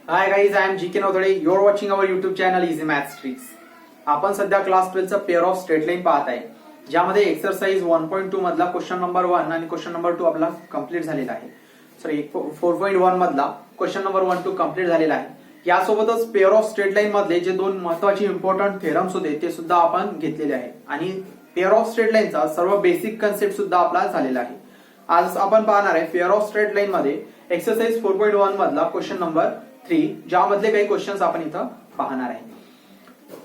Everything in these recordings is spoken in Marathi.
High guys, I am G K. Navtale. You are watching our YouTube channel easy maths tricks. आपण सध्या क्लास 12 चा पेअर ऑफ स्ट्रेट लाईन पाहत आहे, ज्यामध्ये एक्सरसाइज 1.2 मधला क्वेश्चन नंबर 1 आणि क्वेश्चन नंबर 2 आपला कंप्लीट झालेला आहे. सॉरी 4.1 मधला क्वेश्चन नंबर 1 2 कंप्लीट झालेला आहे. यासोबतच पेअर ऑफ स्ट्रेट लाईन मधले जे दोन महत्त्वाचे इम्पॉर्टंट थेरम्स होते ते सुद्धा आपण घेतलेले आहे आणि पेअर ऑफ स्ट्रेट लाईनचा सर्व बेसिक कन्सेप्ट सुद्धा आपला झालेला आहे. आज आपण पाहणार आहे पेअर ऑफ स्ट्रेट लाईन मध्ये एक्सरसाइज 4.1 मधला क्वेश्चन नंबर 3, ज्यामधले काही क्वेश्चन्स आपण इथं पाहणार आहे.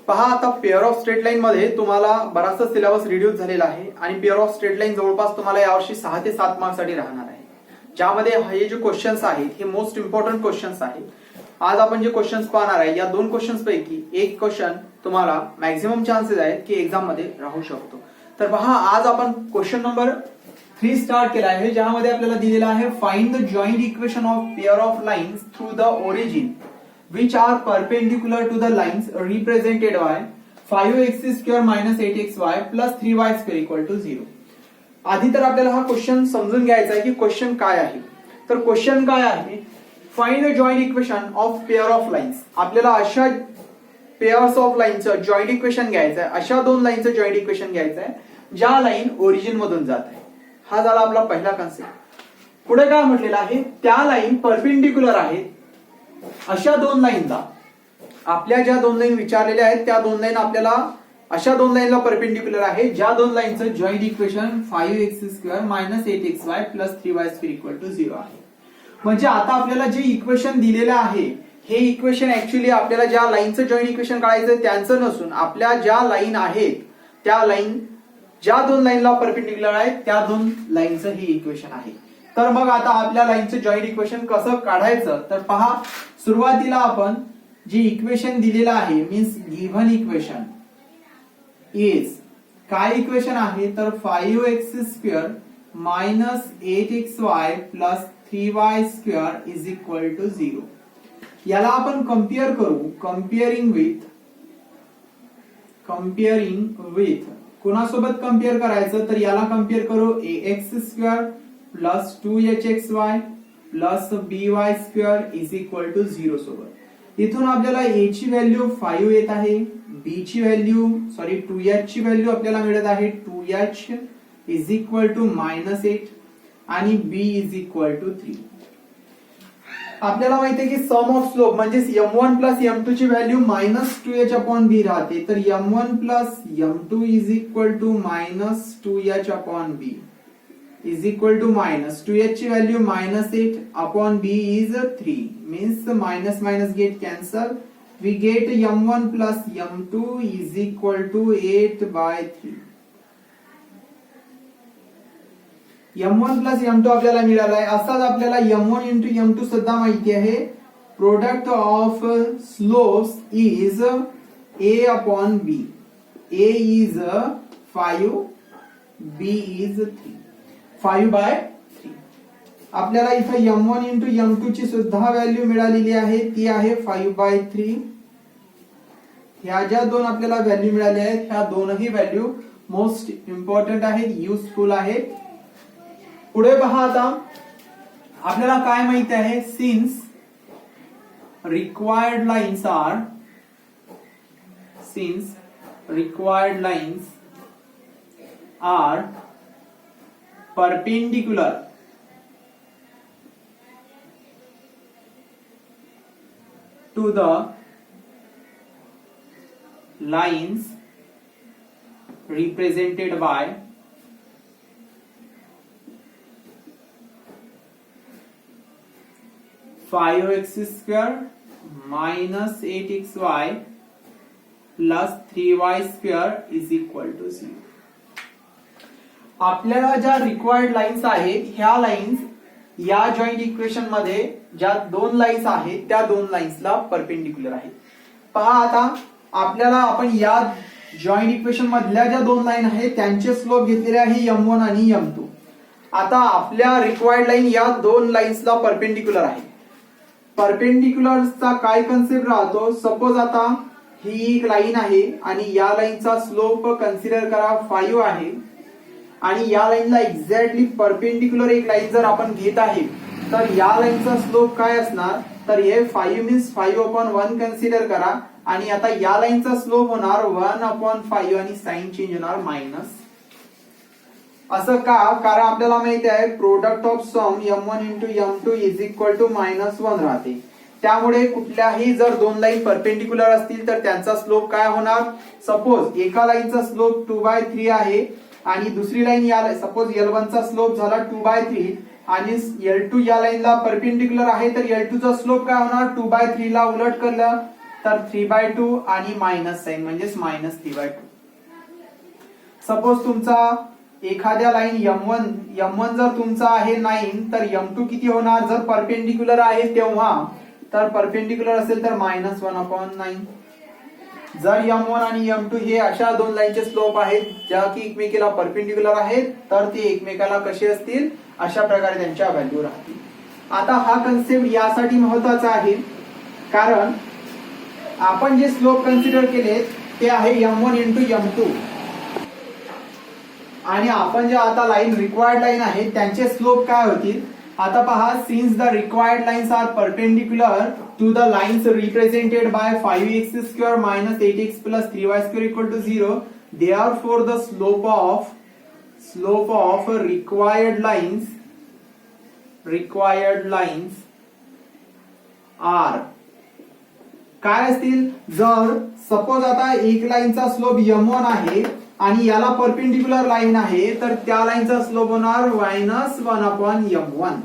पहा, आता पेअर ऑफ स्ट्रेट लाईन मध्ये तुम्हाला बराचसा सिलेबस रिड्यूस झालेला आहे आणि पेअर ऑफ स्ट्रेट लाईन जवळपास तुम्हाला यावर्षी 6 ते 7 मार्क्स साठी राहणार आहे, ज्यामध्ये हे जे क्वेश्चन्स आहेत हे मोस्ट इम्पॉर्टंट क्वेश्चन्स आहेत. आज आपण जे क्वेश्चन्स पाहणार आहे या दोन क्वेश्चन्स पैकी एक क्वेश्चन तुम्हाला मॅक्झिमम चान्सेस आहेत की एक्झाम मध्ये राहू शकतो. तर पहा, आज आपण क्वेश्चन नंबर 3 स्टार्ट केला आहे, ज्यामध्ये आपल्याला दिलेला आहे find the joint equation of pair of lines through the origin which are perpendicular to the lines represented by 5x² - 8xy plus 3y² = 0. आधी तर आपल्याला हा क्वेश्चन समजून घ्यायचा आहे की क्वेश्चन काय आहे. तर क्वेश्चन काय आहे, find the joint equation of pair of lines. आपल्याला अशा पेअर्स ऑफ लाईनचं जॉइंट इक्वेशन घ्यायचं आहे, अशा दोन लाईनचं जॉइंट इक्वेशन घ्यायचं आहे ज्या लाईन ओरिजिन मधून जात आहे. हा झाला आपला पहिला कन्सेप्ट. पुढे काय म्हटलेलं आहे, त्या लाईन परपेंडिक्युलर आहेत अशा दोन लाईनला, आपल्या ज्या दोन लाईन विचारलेल्या आहेत त्या दोन लाईन आपल्याला अशा दोन लाईनला परपेंडिक्युलर आहे ज्या दोन लाईनचं joint equation 5x² - 8xy plus 3y² = 0 आहे. म्हणजे आता आपल्याला जे इक्वेशन दिलेलं आहे हे इक्वेशन ऍक्च्युअली आपल्याला ज्या लाईनचं जॉइंट इक्वेशन काढायचं त्यांचं नसून आपल्या ज्या लाईन आहेत त्या लाईन ज्या दोन लाईनला परपेंडिक्युलर आहेत त्या दोन लाईनचं हे इक्वेशन आहे. तर मग आता आपल्या लाईनचं जॉइंट इक्वेशन कसं काढायचं, तर पहा, सुरुवातीला आपण जे इक्वेशन दिलेलं आहे मीन्स गिव्हन इक्वेशन इज काय इक्वेशन आहे, तर 5x² - 8xy plus 3y² = 0. याला आपण कम्पेअर करू, कम्पेअरिंग विथ कोणासोबत कम्पेअर करायचं, तर याला कम्पेअर करू ax² plus 2hxy plus by² = 0 सोबत. इथून आपल्याला a ची व्हॅल्यू 5 येत आहे, b ची व्हॅल्यू 2h ची व्हॅल्यू आपल्याला मिळत आहे 2h = -8 आणि b = 3. आपल्याला माहिती आहे की सम ऑफ स्लोप म्हणजे m1 plus m2 ची व्हॅल्यू -2h/b राहते, तर m1 plus m2 = -2h/b = -2h ची value -8/b is 3 means minus minus get cancel, we get m1 plus m2 = 8/3. m1 plus m2 आपल्याला मिळाला आहे. असाच आपल्याला m1 × m2 सुद्धा माहिती आहे. Product of slopes is a/b. a is 5, b is 3. 5/3. आपल्याला इथं m1 × m2 ची सुद्धा व्हॅल्यू मिळालेली आहे, ती आहे 5/3. ह्या ज्या दोन आपल्याला व्हॅल्यू मिळाल्या आहेत ह्या दोनही व्हॅल्यू मोस्ट इम्पॉर्टंट आहेत, युजफुल आहेत. पुढे पहा, आता आपल्याला काय माहिती आहे, since required lines are perpendicular to the lines represented by 5x² - 8xy plus 3y² = 0. आपल्याला ज्या रिक्वायर्ड लाईन्स आहेत ह्या लाईन्स या जॉइंट इक्वेशन मध्ये ज्या दोन लाईन्स आहेत त्या दोन लाईन्सला परपेंडिक्युलर आहेत. पहा, आता आपल्याला आपण या जॉइंट इक्वेशन मधल्या ज्या दोन लाईन आहेत त्यांचे स्लोप घेतलेले आहे m1 आणि m2. आता आपल्या रिक्वायर्ड लाईन या दोन लाईन्सला परपेंडिक्युलर आहे. परपेंडिक्युलरचा काय कन्सेप्ट राहतो, सपोज आता ही एक लाईन आहे आणि या लाईनचा स्लोप कन्सिडर करा 5 आहे आणि या लाईनला एक्झॅक्टली परपेंडिक्युलर एक लाईन जर आपण घेत आहे तर या लाईनचा स्लोप काय असणार, तर हे 5 मीन्स 5/1 कन्सिडर करा आणि आता या लाईनचा स्लोप होणार 1/5 आणि साइन चेंज होणार मायनस. असं का? कारण आपल्याला माहिती आहे product of sum m1 into m2 is equal to -1 राहते. त्यामुळे कुठल्याही जर दोन लाईन परपेंडिक्युलर असतील तर त्यांचा स्लोप काय होणार? सपोज एका लाईनचा स्लोप 2/3 आहे आणि दुसरी लाईन या सपोज L1 चा स्लोप झाला 2/3 आणि L2 या लाईनला परपेंडिक्युलर आहे तर L2 चा स्लोप काय होणार? 2/3 ला उलट केलं तर 3/2 आणि मायनस साइन म्हणजेच -3/2. सपोज तुमचा एखाद्या लाईन M1 जर तुमचा आहे 9 तर M2 किती होणार? जर परपेंडिक्युलर आहे तेव्हा, तर परपेंडिक्युलर असेल तर -1/9. जर M1 आणि M2 हे अशा दोन लाईनचे स्लोप आहेत ज्या की एकमेकाला परपेंडिक्युलर आहेत तर ते एकमेकाला कसे असतील? अशा प्रकारे त्यांच्या व्हॅल्यू राहतील. आता हा कन्सेप्ट यासाठी महत्वाचा आहे कारण आपण जे स्लोप कन्सिडर केले ते आहे M1 इंटू M2 आणि आपण जे आता लाईन रिक्वायर्ड लाईन आहे त्यांचे स्लोप काय होतील? आता पहा, since the required lines are perpendicular to the lines represented by 5x² - 8x + 3y² = 0, therefore the slope of required lines are काय असतील? जर सपोज आता एक लाईनचा स्लोप m1 आहे आणि याला परपेंडिक्युलर लाईन आहे तर त्या लाईनचा स्लोप होणार -1/m1.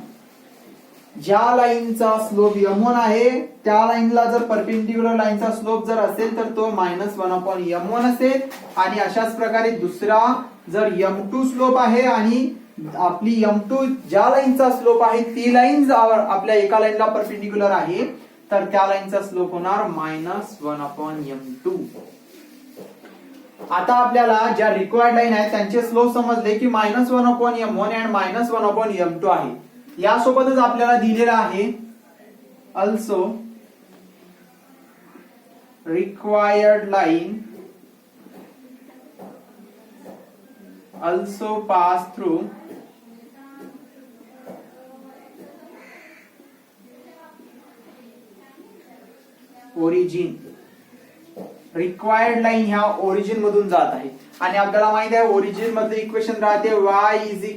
ज्या लाईनचा स्लोप m1 आहे त्या लाईनला जर परपेंडिक्युलर लाईनचा स्लोप जर असेल तर तो -1/m1 असेल. आणि अशाच प्रकारे दुसरा जर m2 स्लोप आहे आणि आपली m2 ज्या लाईनचा स्लोप आहे ती लाईन आपल्या एका लाईनला परपेंडिक्युलर आहे तर त्या लाईनचा स्लोप होणार -1/m2. आता आपल्याला ज्या रिक्वायर्ड लाईन आहेत त्यांचे स्लोप समजले की -1/m1 आणि -1/m2 आहे. यासोबतच आपल्याला दिलेला आहे also required line also pass through origin. Required line ह्या ओरिजिन मधून जात आहे आणि आपल्याला माहित आहे ओरिजिन मधले इक्वेशन राहते y =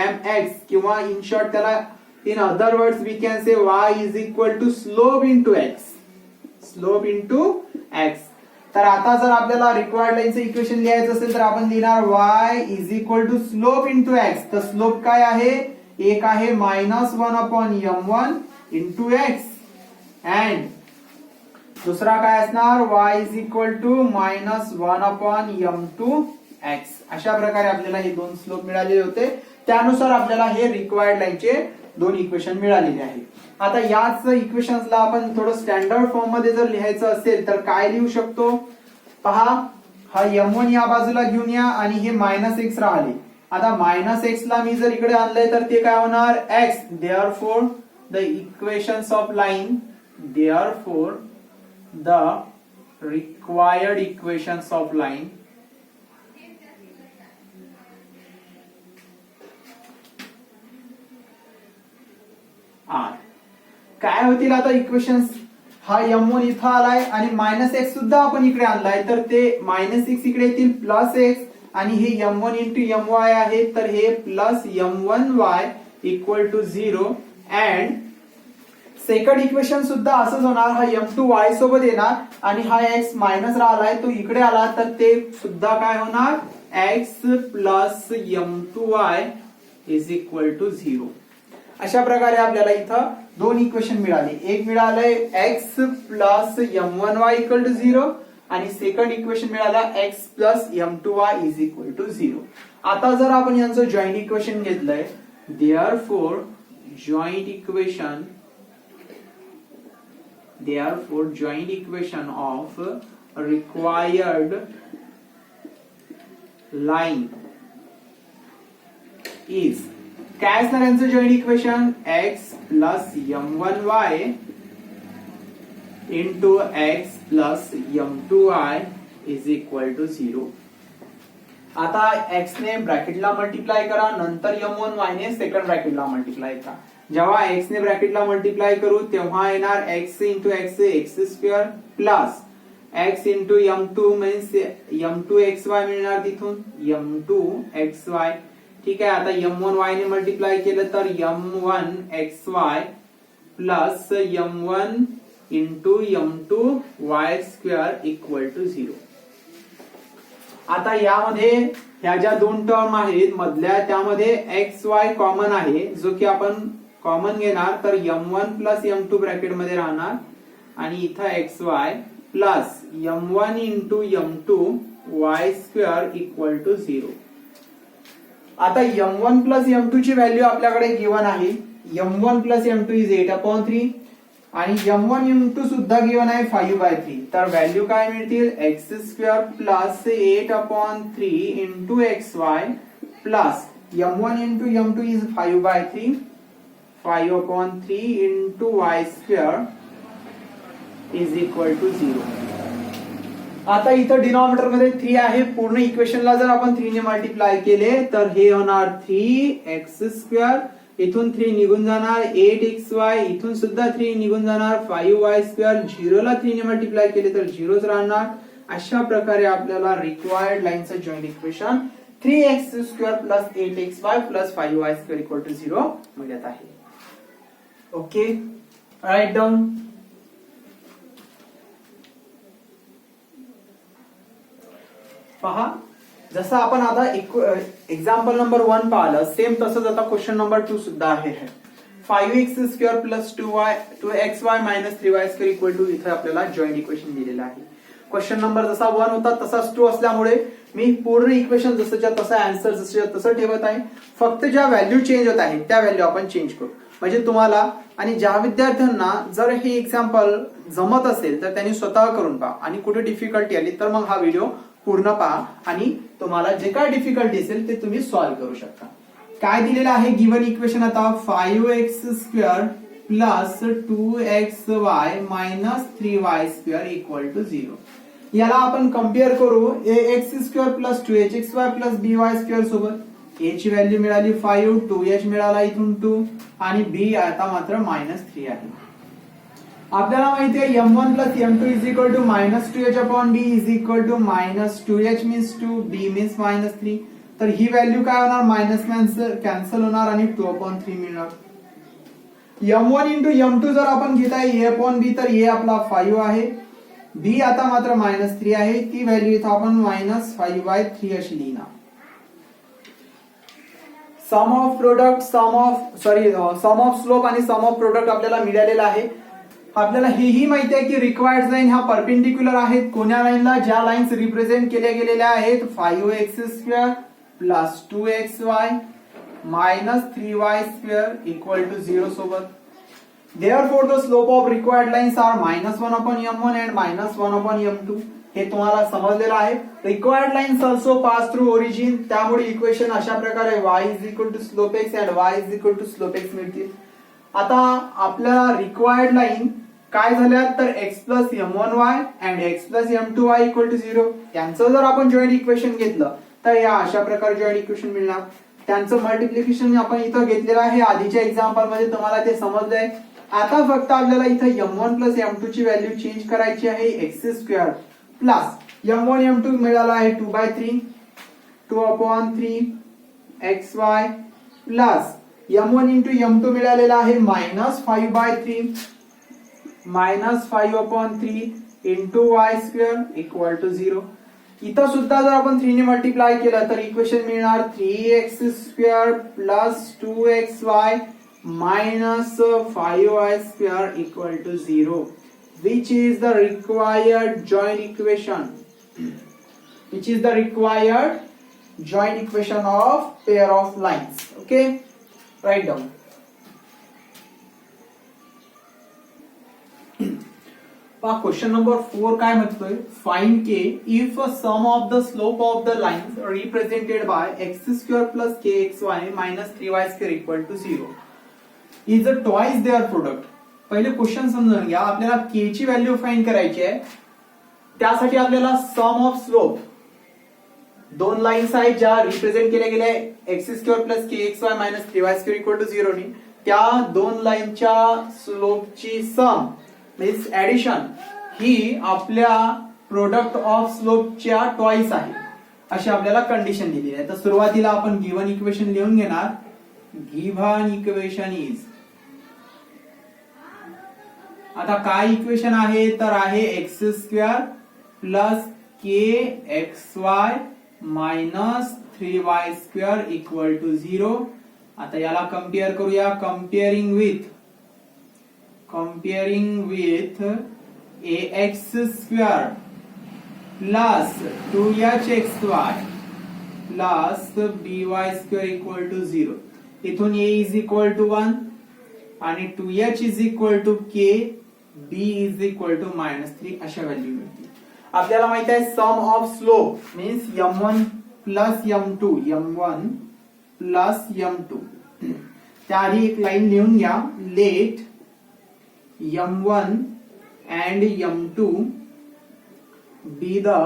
mx किंवा इन शॉर्ट त्याला in other words we can say y = slope into x. तर आता जर आपल्याला रिक्वायर्ड लाईनचं इक्वेशन लिहायचं असेल तर आपण लिहिणार y = स्लोप इंटू x. तर स्लोप काय आहे? एक आहे -1/m1 इंटू x अँड दुसरा काय असणार? y = -1/m2x. अशा प्रकारे आपल्याला हे दोन स्लोप मिळालेले होते. त्यानुसार आपल्याला हे रिक्वायर्ड लाईनचे दोन इक्वेशन मिळालेले आहे. आता याच इक्वेशन्सला आपण थोडं स्टँडर्ड फॉर्म मध्ये जर लिहायचं असेल तर काय लिहू शकतो? पहा, हा m1 या बाजूला घेऊन या आणि हे -x राहिले. आता -x ला मी जर इकडे आणलंय तर ते काय होणार? x. therefore the required equations of line are काय होतील? आता इक्वेशन्स हा m1 इथं आलाय आणि -x सुद्धा आपण इकडे आणलाय तर ते -x इकडे येतील +x आणि हे m1 इंटू my आहे तर हे +m1y = 0 अँड सेकंड इक्वेशन सुद्धा असंच होणार. हा m2 y सोबत येणार आणि हा x मायनस राहिलाय तो इकडे आला तर ते सुद्धा काय होणार? x + m2y = 0. अशा प्रकारे आपल्याला इथं दोन इक्वेशन मिळाले. एक मिळालंय x + m1y = 0 आणि सेकंड इक्वेशन मिळाला x + m2y = 0. आता जर आपण यांचं जॉईंट इक्वेशन घेतलंय therefore joint equation of required line is काय असणार यांचं joint equation? x + m1y into x + m2y = 0. आता x ने ब्रॅकेटला मल्टिप्लाय करा नंतर m1y ने सेकंड ब्रॅकेटला मल्टिप्लाय करा. जेव्हा x ने ब्रॅकेटला मल्टिप्लाय करू तेव्हा येणार x into x x square plus x into m2 means m2xy मिळणार तिथून m2xy. ठीक आहे. आता m1y ने मल्टिप्लाय केलं तर m1xy plus m1 into m2y square equal to 0. आता यामध्ये ह्या ज्या दोन टर्म आहेत मधल्या त्यामध्ये xy कॉमन आहे जो की आपण कॉमन घेणार तर m1 प्लस m2 ब्रॅकेट मध्ये राहणार आणि इथं xy plus m1 into m2 y square equal to 0. आता m1 प्लस m2 ची व्हॅल्यू आपल्याकडे गिवन आहे. m1 प्लस m2 इज 8/3 आणि m1 m2 सुद्धा गिवन आहे 5/3. तर व्हॅल्यू काय मिळतील x square plus 8/3 into xy plus m1 into m2 is 5/3 5/3 into y square is equal to 0. आता इथं डिनॉमिनेटर मध्ये 3 आहे. पूर्ण इक्वेशनला जर आपण 3 ने मल्टिप्लाय केले तर हे होणार 3x स्क्वेअर. इथून 3 निघून जाणार 8xy. इथून सुद्धा 3 निघून जाणार 5y स्क्वेअर. 0 ला 3 ने मल्टिप्लाय केले तर 0च राहणार. अशा प्रकारे आपल्याला रिक्वायर्ड लाईनचं joint equation 3x square plus 8xy plus 5y square equal to 0 मिळत आहे. Okay, right down. पहा, जसं आपण आता एक्झाम्पल नंबर 1 पाहिलं सेम तसंच आता क्वेश्चन नंबर 2 सुद्धा आहे. 5x square plus 2xy minus 3y square equal to इथे आपल्याला जॉईंट इक्वेशन दिलेलं आहे. क्वेश्चन नंबर जसा 1 होता तसाच 2 असल्यामुळे मी पूर्ण इक्वेशन जसंच्या तसं आन्सर जसंच्या तसं ठेवत आहे. फक्त ज्या व्हॅल्यू चेंज होत आहेत त्या व्हॅल्यू आपण चेंज करू. म्हणजे तुम्हाला आणि ज्या विद्यार्थ्यांना जर हे एक्झाम्पल जमत असेल तर त्यांनी स्वतः करून पहा आणि कुठे डिफिकल्टी आली तर मग हा व्हिडिओ पूर्ण पहा आणि तुम्हाला जे काय डिफिकल्टी असेल ते तुम्ही सॉल्व्ह करू शकता. काय दिलेलं आहे गिवन इक्वेशन आता 5x square plus 2xy minus 3y square equal to 0. याला आपण कम्पेअर करू ax square plus 2hxy plus by square सोबत. a ची व्हॅल्यू मिळाली 5, 2h मिळाला इथून 2 आणि b आता मात्र -3 आहे. आपल्याला माहिती आहे m1 plus m2 is equal to minus 2h upon b is equal to minus 2h means 2 b means -3. तर ही व्हॅल्यू काय होणार मायनस कॅन्सल होणार आणि 2/3 मिळणार. m1 इंटू m2 जर आपण घेत आहे a अपॉन b तर a आपला 5 आहे. b आता मात्र -3 आहे. ती व्हॅल्यू इथं आपण -5/3 अशी लिहिणार. Sum of product sum of slope आणि सम ऑफ प्रोडक्ट आपल्याला मिळालेला आहे. आपल्याला हेही माहिती आहे की रिक्वायर्ड लाईन ह्या परपेंडिक्युलर आहेत. कोण्या लाईनला ज्या लाईन्स रिप्रेझेंट केल्या गेलेल्या आहेत 5x square plus 2xy minus 3y square equal to 0 सोबत. Therefore the slope of required lines are -1/m1 and -1/m2. हे तुम्हाला समजलेलं आहे. Required lines also pass through origin. त्यामुळे इक्वेशन अशा प्रकारे y is equal to slope x and y is equal to slope x मिळतील. आता आपल्याला रिक्वायर्ड लाईन काय झाल्या तर x plus m1y and x plus m2y equal to 0. यांचं जर आपण जॉईंट इक्वेशन घेतलं तर या अशा प्रकारे जॉईंट इक्वेशन मिळणार. त्यांचं मल्टिप्लिकेशन आपण इथं घेतलेलं आहे. आधीच्या एक्झाम्पल मध्ये तुम्हाला ते समजलंय. आता फक्त आपल्याला इथं m1 प्लस m2 ची व्हॅल्यू चेंज करायची आहे. x square plus m1 m2 मिळाला आहे 2/3 2/3 xy plus m1 into m2 मिळालेला आहे -5/3 -5/3 into y square equal to 0. इथं सुद्धा जर आपण 3 ने मल्टिप्लाय केलं तर इक्वेशन मिळणार 3x square plus 2xy minus 5y square equal to 0, which is the required joint equation. Which is the required joint equation of pair of lines. Okay, write down. Question number 4 काय म्हणतोय? Find k if a sum of the slope of the lines represented by x square plus kxy minus 3y square equal to 0 is a twice their product. पहिले क्वेश्चन समजून घ्या. आपल्याला k ची व्हॅल्यू फाइंड करायची आहे. त्यासाठी आपल्याला सम ऑफ स्लोप दोन लाईन्स आहेत ज्या रिप्रेझेंट केल्या गेल्या x square plus kxy minus 3y square equal to 0 नी. त्या दोन लाईनच्या स्लोपची सम मीन्स ऍडिशन ही आपल्या प्रोडक्ट ऑफ स्लोपच्या ट्वाइस आहे अशी आपल्याला कंडिशन दिली आहे. तर सुरुवातीला आपण गिव्हन इक्वेशन लिहून घेणार. गिव्हन इक्वेशन इज, आता काय इक्वेशन आहे तर आहे x square plus K x Y minus 3y square equal to 0. आता याला कम्पेअर करूया. Comparing with ax square plus 2hxy plus by square equal to 0. इथून a इज इक्वल टू 1 आणि 2h is equal to k, b is equal to -3 अशा व्हॅल्यू मिळतील. आपल्याला माहित आहे sum of slope means m1 plus m2, m1 plus m2. त्याआधी एक लाईन लिहून घ्या. Late m1 and m2 be the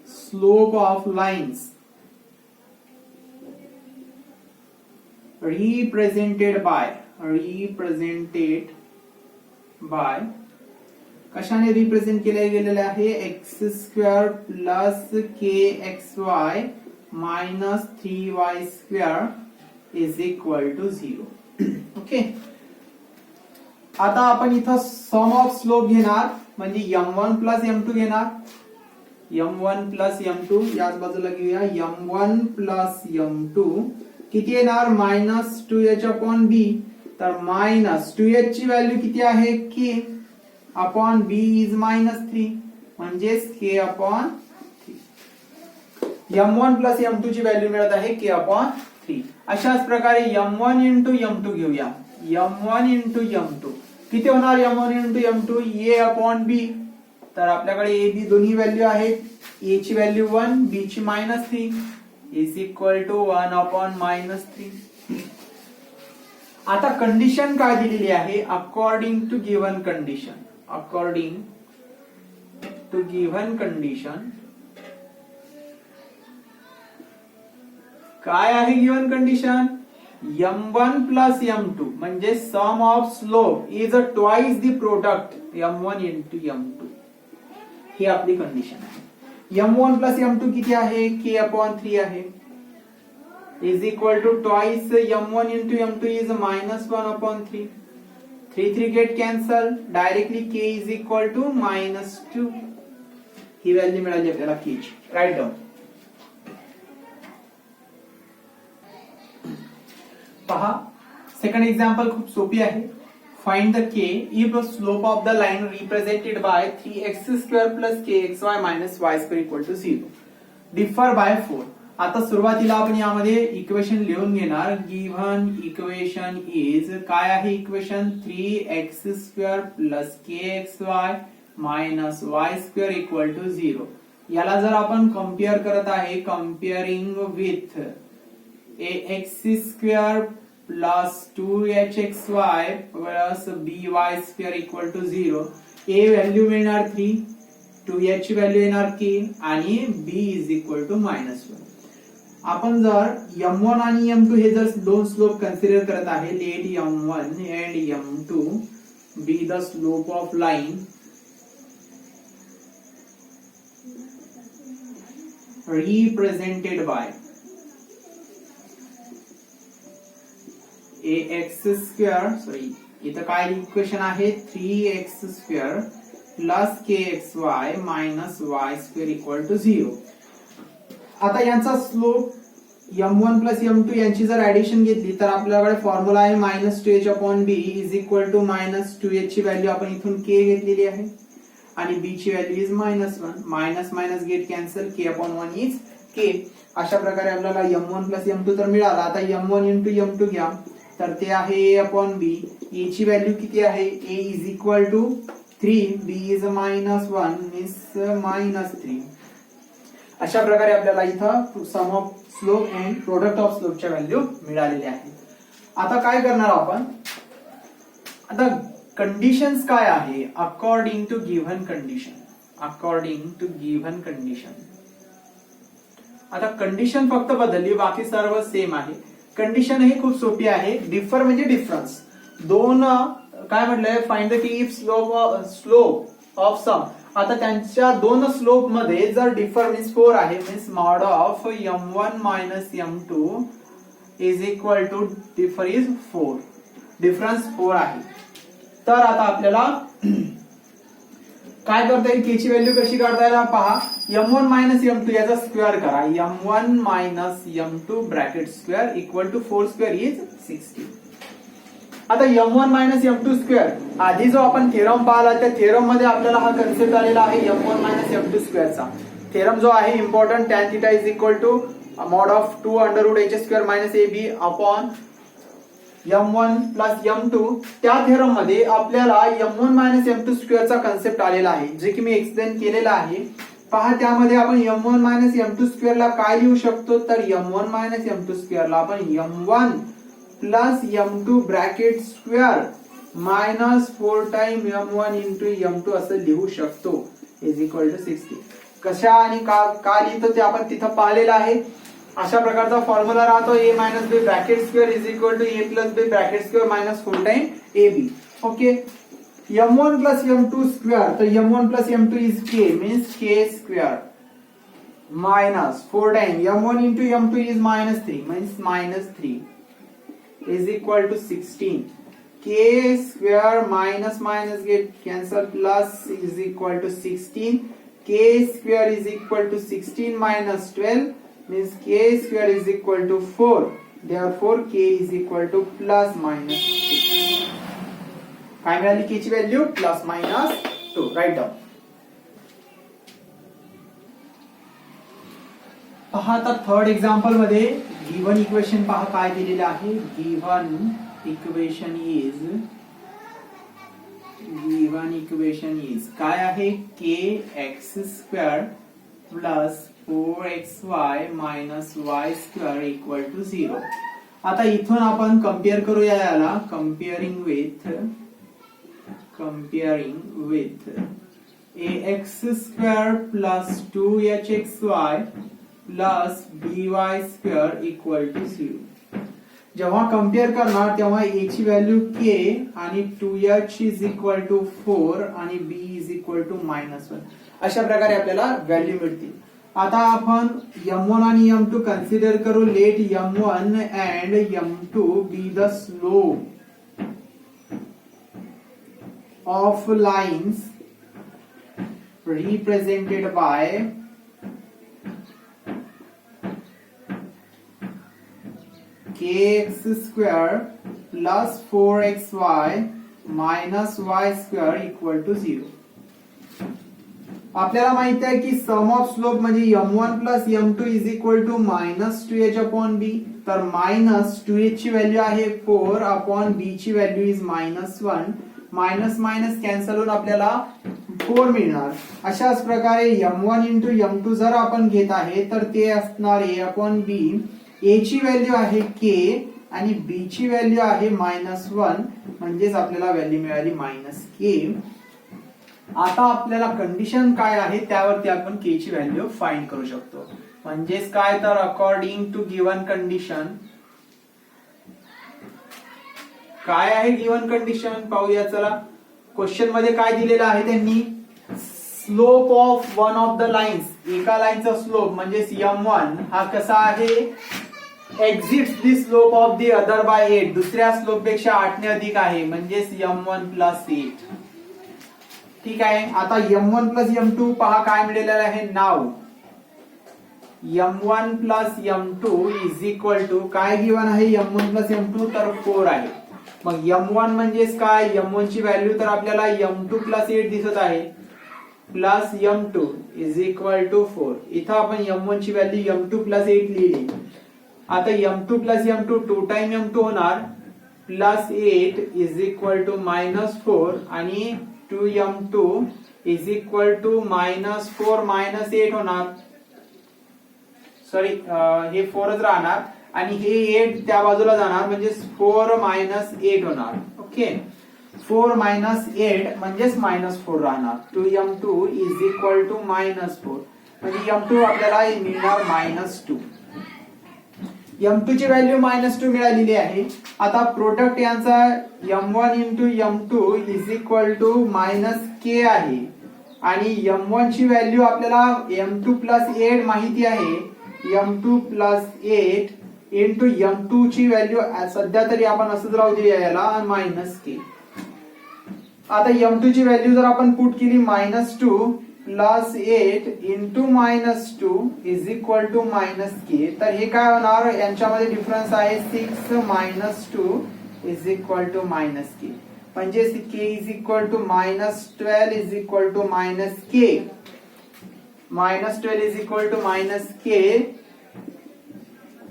slope of lines represented by कशाने रिप्रेझेंट केले गेलेले आहे. X square plus K x Y minus 3y square is equal to 0. Okay. आता आपण इथं सम ऑफ स्लोप घेणार म्हणजे m1 प्लस m2 घेणार. m1 प्लस m2 याच बाजूला घेऊया. m1 प्लस m2 किती येणार -2h अपॉन b. तर -2h ची व्हॅल्यू किती आहे k अपॉन b इज -3 म्हणजेच k upon 3. m1 plus m2 ची व्हॅल्यू मिळत आहे k अपॉन 3. अशाच प्रकारे m1 इंटू m2 घेऊया. m1 इंटू m2 किती होणार. m1 into m2 a upon b. तर आपल्याकडे a b दोन्ही व्हॅल्यू आहेत. a ची व्हॅल्यू 1, b ची -3 इज इक्वल टू 1 अपॉन -3. आता कंडिशन काय दिलेली आहे. अकॉर्डिंग टू गिव्हन कंडिशन काय आहे given condition. m1 plus m2 म्हणजे sum of slope is twice the product m1 into m2. ही आपली कंडिशन आहे. m1 प्लस m2 किती आहे k अपॉन 3 आहे is equal to twice m1 into m2 is -1 upon 3. 3 get cancel. Directly k is equal to -2. ही व्हॅल्यू मिळाली आपल्याला k ची. Write down. पहा सेकंड एक्झाम्पल खूप सोपी आहे. Find the k if slope of the line represented by 3x square plus kxy minus y square equal to 0 differ by 4. आता सुरुवातीला आपण यामध्ये इक्वेशन लिहून घेणार. गिव्हन इक्वेशन इज काय आहे equation 3x square plus kxy minus y square equal to 0. याला जर आपण कम्पेअर करत आहे comparing with ax square plus 2hxy plus by square equal to 0. a value मिळणार 3, 2h ची व्हॅल्यू येणार k आणि b इज इक्वल टू -1. आपण जर m1 आणि m2 हे जर दोन स्लोप कन्सिडर करत आहे. Let m1 and m2 be the slope of line represented by ax square. Sorry इथं काय इक्वेशन आहे 3x square plus kxy minus y square equal to 0. आता यांचा स्लोप m1 प्लस m2 यांची जर ऍडिशन घेतली तर आपल्याकडे फॉर्म्युला आहे -2h upon b is equal to -2h ची व्हॅल्यू आपण इथून k घेतलेली आहे आणि b ची value is -1. Minus minus get cancel. k upon 1 is k. अशा प्रकारे आपल्याला m1 प्लस m2 तर मिळाला. आता m1 इंटू m2 घ्या तर ते आहे a अपॉन b. a ची व्हॅल्यू किती आहे a is equal to 3, b is -1 means -3. अशा प्रकारे आपल्याला इथं sum of slope and product of स्लोपच्या व्हॅल्यू मिळालेल्या आहेत. आता काय करणार आपण. आता कंडिशन्स काय आहे अकॉर्डिंग टू गिव्हन कंडिशन. आता कंडिशन फक्त बदलली बाकी सर्व सेम आहे. कंडिशन ही खूप सोपी आहे. डिफर म्हणजे डिफरन्स. दोन काय म्हटलंय, find the K if slope of sum. आता त्यांच्या दोन स्लोप मध्ये जर डिफर मीन्स 4 आहे, means mod of m1 minus m2 is equal to differ is 4. Difference 4 आहे. तर आता आपल्याला काय करता येईल, के ची व्हॅल्यू कशी काढता येईल पहा. m1 मायनस m2 याचा स्क्वेअर करा. m1 minus m2 bracket square equal to 4 square is 16. आता m1 मायनस m2 स्क्वेअर आधी जो आपण थेरम पाहिला त्या थेरम मध्ये आपल्याला हा कन्सेप्ट आलेला आहे m1 मायनस m2 स्क्वेअरचा. थेरम जो आहे important, tan theta is equal to mod of 2 under root h square minus ab upon m1 plus m2. त्या थेरम मध्ये आपल्याला m1 मायनस m2 स्क्वेअरचा कन्सेप्ट आलेला आहे, जे की मी एक्सप्लेन केलेला आहे. पहा त्यामध्ये आपण m1 मायनस m2 स्क्वेअरला काय लिहू शकतो, तर m1 मायनस m2 स्क्वेअरला आपण m1 plus m2 bracket square minus 4 time m1 into m2 असं लिहू शकतो इज इक्वल टू 60. कशा आणि का लिहितो ते आपण तिथं पाहिलेलं आहे. अशा प्रकारचा फॉर्म्युला राहतो a minus b bracket square is equal to a plus b bracket square minus 4 time ab. Okay, m1 plus m2 square, तर m1 plus m2 is k means k square minus 4 time m1 into m2 is minus 3 means minus 3 is equal to 16. K square minus minus get cancel plus is equal to 16. K square is equal to 16 minus 12 means K square is equal to 4. Therefore K is equal to plus minus 6. काय मिळाली K ची value plus minus 2. Write down. पहा आता थर्ड एक्झाम्पल मध्ये गिवन इक्वेशन पहा काय दिलेलं आहे. गिवन इक्वेशन इज काय आहे, kx square plus 4xy minus y square equal to 0. आता इथून आपण कम्पेअर करूया याला. Comparing with ax square plus 2hxy plus by square equal to 0. जेव्हा कम्पेअर करणार तेव्हा a ची व्हॅल्यू k आणि 2h इज इक्वल टू 4 आणि b is equal to minus 1 अशा प्रकारे आपल्याला व्हॅल्यू मिळतील. आता आपण m1 आणि m2 कन्सिडर करू. Let m1 and m2 be the slope of lines represented by kx square plus 4xy minus y square equal to 0. आपल्याला माहित आहे की सम ऑफ स्लोप म्हणजे m1 plus m2 is equal to minus 2h upon b. तर मायनस 2h ची व्हॅल्यू आहे 4 अपॉन b ची value is minus 1. Minus minus cancel होऊन आपल्याला 4 मिळणार. अशाच प्रकारे m1 इंटू m2 जर आपण घेत आहे तर ते असणार a अपॉन b. a ची व्हॅल्यू आहे k आणि b ची व्हॅल्यू आहे मायनस 1 म्हणजेच आपल्याला व्हॅल्यू मिळाली मायनस k. आता आपल्याला कंडिशन काय आहे त्यावरती आपण k ची व्हॅल्यू फाइंड करू शकतो. म्हणजेच काय तर अकॉर्डिंग टू गिवन कंडिशन काय आहे गिवन कंडिशन पाहूया. चला क्वेश्चन मध्ये काय दिलेलं आहे त्यांनी. Slope of one of the lines, एका लाईनचा स्लोप म्हणजे m1 हा कसा आहे, exits the slope of the other by 8. दुसऱ्या स्लोप पेक्षा 8 ने अधिक आहे म्हणजेच m1 प्लस 8. ठीक आहे. आता m1 प्लस m2 पहा काय मिळालेलं आहे. नाव m1 plus m2 is equal to काय गिवन आहे m1 प्लस m2 तर 4 आहे. मग m1 म्हणजेच काय, m1 ची व्हॅल्यू तर आपल्याला m2 प्लस 8 दिसत आहे plus m2 is equal to 4. इथं आपण m1 ची व्हॅल्यू m2 प्लस 8 लिहिली. आता m2 plus m2 2 time m2 होणार plus 8 is equal to minus 4 आणि 2m2 is equal to minus 4 minus 8 होणार. सॉरी हे 4च राहणार आणि हे 8 त्या बाजूला जाणार म्हणजे 4 मायनस 8 होणार. ओके, 4 मायनस 8 म्हणजेच मायनस 4 राहणार. 2m2 is equal to minus 4 म्हणजे m2 आपल्याला मिळणार मायनस 2. M2 ची व्हॅल्यू -2 मिळालेली आहे. आता प्रोडक्ट यांचा M1 into M2 is equal to -K आहे आणि M1 ची व्हॅल्यू आपल्याला M2 प्लस 8 माहिती आहे. M2 प्लस 8 इंटू M2 ची व्हॅल्यू सध्या तरी आपण असंच राहू देऊया याला -K. आता M2 ची व्हॅल्यू जर आपण पुट केली -2 plus 8 into -2 is equal to -K, तर हे काय होणार, यांच्यामध्ये डिफरन्स आहे 6 -2 इज इक्वल टू -K. म्हणजे K is equal to -12 is equal to -K. -12 is equal to -K.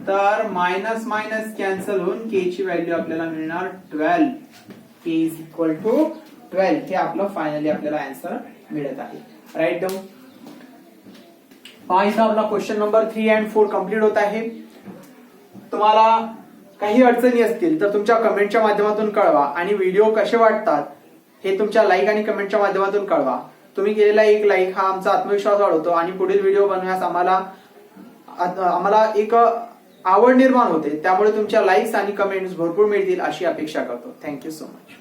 तर मायनस मायनस कॅन्सल होऊन K ची व्हॅल्यू आपल्याला मिळणार 12. K is equal to 12. हे आपलं फायनली आपल्याला आन्सर मिळत आहे. Write down. हा इथं आपला क्वेश्चन नंबर 3 and 4 कम्प्लीट होत आहे. तुम्हाला काही अडचणी असतील तर तुमच्या कमेंटच्या माध्यमातून कळवा आणि व्हिडिओ कसे वाटतात हे तुमच्या लाईक आणि कमेंटच्या माध्यमातून कळवा. तुम्ही केलेला एक लाईक हा आमचा आत्मविश्वास वाढवतो आणि पुढील व्हिडिओ बनवण्यास आम्हाला एक आवड निर्माण होते. त्यामुळे तुमच्या लाईक्स आणि कमेंट्स भरपूर मिळतील अशी अपेक्षा करतो. Thank you so much.